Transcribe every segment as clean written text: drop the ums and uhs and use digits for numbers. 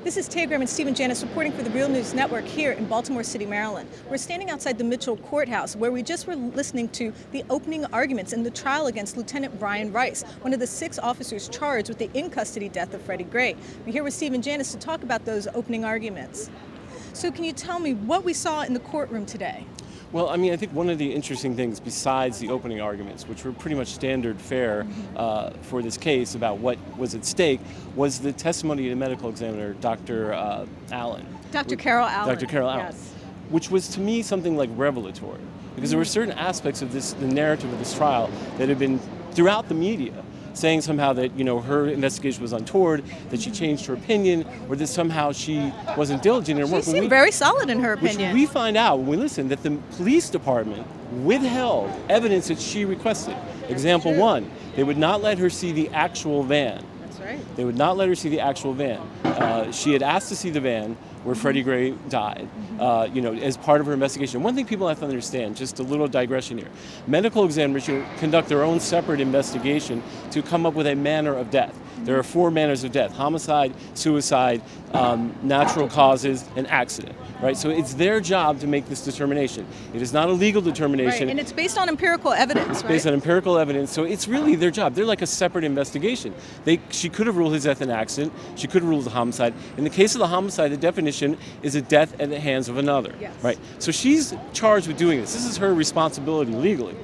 This is Taya Graham and Stephen Janis reporting for the Real News Network here in Baltimore City, Maryland. We're standing outside the Mitchell Courthouse where we just were listening to the opening arguments in the trial against Lieutenant Brian Rice, one of the 6 officers charged with the in-custody death of Freddie Gray. We're here with Stephen Janis to talk about those opening arguments. So can you tell me what we saw in the courtroom today? Well, I mean, I think one of the interesting things besides the opening arguments, which were pretty much standard fare for this case about what was at stake, was the testimony of the medical examiner, Dr. Allan. Dr. Carol Allan. Dr. Carol Allan, yes. Which was to me something like revelatory, because there were certain aspects of the narrative of this trial that had been throughout the media, saying somehow that, her investigation was untoward, that she changed her opinion, or that somehow she wasn't diligent in her work. She seemed very solid in her opinion. Which we find out when we listen that the police department withheld evidence that she requested. Example 1, they would not let her see the actual van. That's right. They would not let her see the actual van. She had asked to see the van where Freddie Gray died, as part of her investigation. One thing people have to understand, just a little digression here, medical examiners conduct their own separate investigation to come up with a manner of death. There are 4 manners of death: homicide, suicide, natural causes, and accident. Right? So it's their job to make this determination. It is not a legal determination. Right, and it's based on empirical evidence, It's based on empirical evidence, so it's really their job. They're like a separate investigation. She could have ruled his death an accident. She could have ruled a homicide. In the case of the homicide, the definition is a death at the hands of another. Yes. Right? So she's charged with doing this. This is her responsibility legally.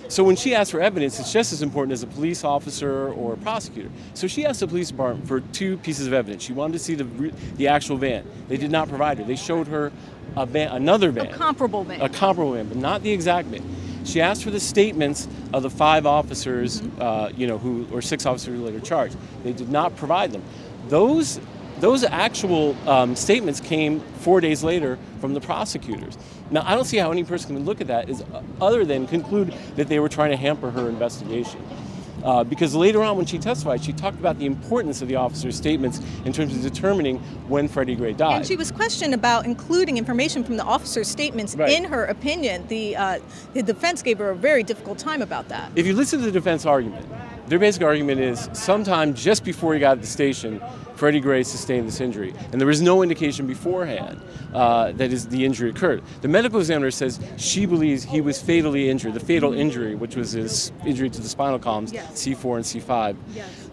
So when she asked for evidence, it's just as important as a police officer or a prosecutor. So she asked the police department for 2 pieces of evidence. She wanted to see the actual van. They did not provide her. They showed her another van. A comparable van. A comparable van, but not the exact van. She asked for the statements of the 5 officers, or 6 officers who later charged. They did not provide them. Those actual statements came 4 days later from the prosecutors. Now, I don't see how any person can look at that other than conclude that they were trying to hamper her investigation. Because later on when she testified, she talked about the importance of the officers' statements in terms of determining when Freddie Gray died. And she was questioned about including information from the officers' statements in her opinion. The defense gave her a very difficult time about that. If you listen to the defense argument, their basic argument is sometime just before he got at the station, Freddie Gray sustained this injury, and there was no indication beforehand that the injury occurred. The medical examiner says she believes he was fatally injured. The fatal injury, which was his injury to the spinal columns, C4 and C5,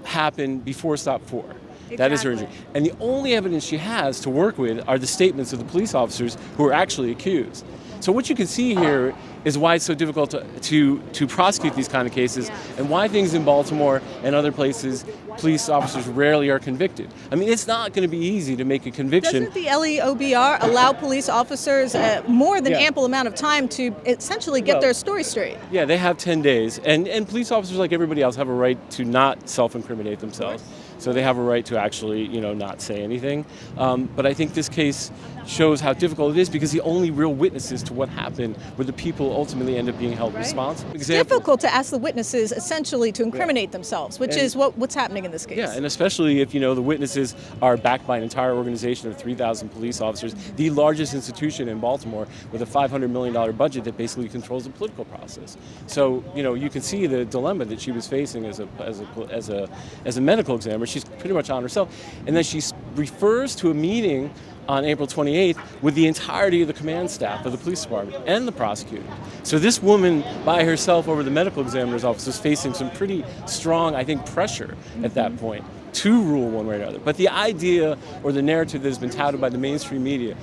happened before stop 4. Exactly. That is her injury. And the only evidence she has to work with are the statements of the police officers who are actually accused. So what you can see here is why it's so difficult to prosecute these kind of cases, and why things in Baltimore and other places, police officers rarely are convicted. I mean, it's not going to be easy to make a conviction. Doesn't the LEOBR allow police officers more than ample amount of time to essentially get their story straight? Yeah, they have 10 days. And police officers, like everybody else, have a right to not self-incriminate themselves. So they have a right to actually, not say anything. But I think this case shows how difficult it is, because the only real witnesses to what happened were the people ultimately end up being held responsible. It's difficult to ask the witnesses essentially to incriminate themselves, which is what's happening in this case. Yeah, and especially if, the witnesses are backed by an entire organization of 3,000 police officers, the largest institution in Baltimore with a $500 million budget that basically controls the political process. So, you can see the dilemma that she was facing as a medical examiner. She's pretty much on herself. And then she refers to a meeting on April 28th with the entirety of the command staff of the police department and the prosecutor. So this woman by herself over the medical examiner's office was facing some pretty strong, I think, pressure at that point to rule one way or another. But the idea or the narrative that has been touted by the mainstream media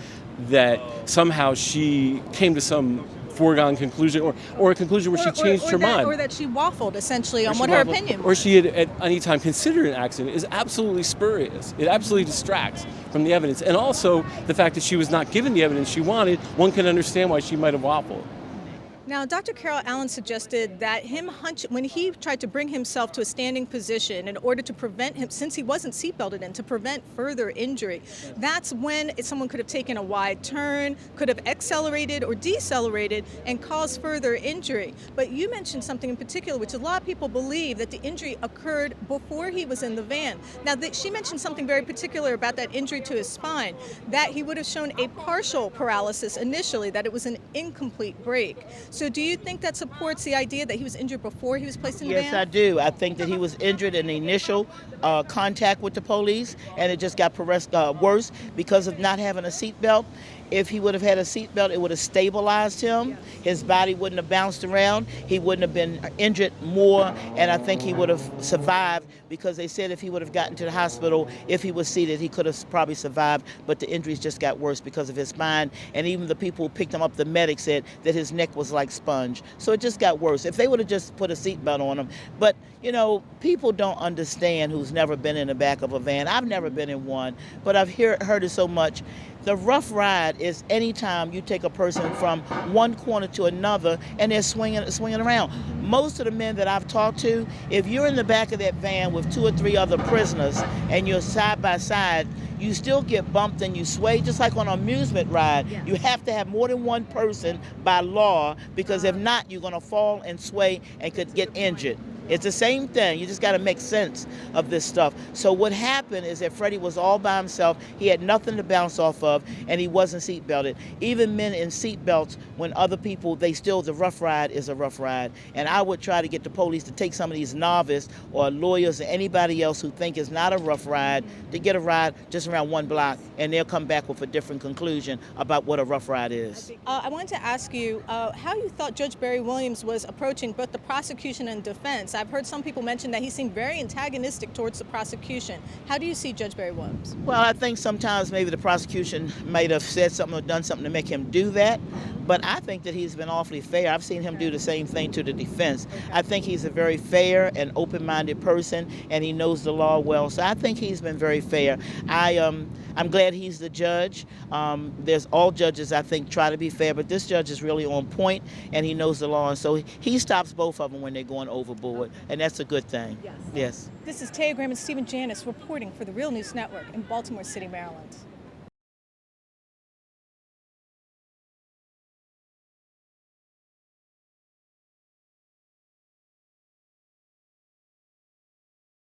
that somehow she came to some foregone conclusion or a conclusion where she changed her mind. Or that she waffled essentially on what her opinion was. Or she had at any time considered an accident is absolutely spurious. It absolutely distracts from the evidence. And also the fact that she was not given the evidence she wanted, one can understand why she might have waffled. Now, Dr. Carol Allan suggested that when he tried to bring himself to a standing position in order to prevent him, since he wasn't seatbelted in, to prevent further injury, that's when someone could have taken a wide turn, could have accelerated or decelerated and caused further injury. But you mentioned something in particular, which a lot of people believe that the injury occurred before he was in the van. Now, she mentioned something very particular about that injury to his spine, that he would have shown a partial paralysis initially, that it was an incomplete break. So do you think that supports the idea that he was injured before he was placed in the Yes, van? I do. I think that he was injured in the initial contact with the police, and it just got worse because of not having a seatbelt. If he would have had a seatbelt, it would have stabilized him. His body wouldn't have bounced around. He wouldn't have been injured more, and I think he would have survived because they said if he would have gotten to the hospital, if he was seated, he could have probably survived, but the injuries just got worse because of his spine, and even the people who picked him up, the medic, said that his neck was like sponge. So it just got worse. If they would have just put a seatbelt on him, but you know, people don't understand who's never been in the back of a van. I've never been in one, but I've heard it so much. The rough ride is anytime you take a person from one corner to another and they're swinging around. Most of the men that I've talked to, if you're in the back of that van with 2 or 3 other prisoners and you're side by side, you still get bumped and you sway, just like on an amusement ride. Yes. You have to have more than one person by law, because if not, you're going to fall and sway and could get injured. It's the same thing. You just got to make sense of this stuff. So what happened is that Freddie was all by himself. He had nothing to bounce off of, and he wasn't seat belted. Even men in seat belts, when other people, the rough ride is a rough ride. And I would try to get the police to take some of these novice or lawyers or anybody else who think it's not a rough ride to get a ride just around one block, and they'll come back with a different conclusion about what a rough ride is. I wanted to ask you how you thought Judge Barry Williams was approaching both the prosecution and defense. I've heard some people mention that he seemed very antagonistic towards the prosecution. How do you see Judge Barry Williams? Well, I think sometimes maybe the prosecution might have said something or done something to make him do that, but I think that he's been awfully fair. I've seen him do the same thing to the defense. I think he's a very fair and open-minded person, and he knows the law well, so I think he's been very fair. I'm glad he's the judge. There's all judges, I think, try to be fair, but this judge is really on point, and he knows the law, and so he stops both of them when they're going overboard, and that's a good thing. Yes. Yes. This is Taya Graham and Stephen Janis reporting for the Real News Network in Baltimore City, Maryland.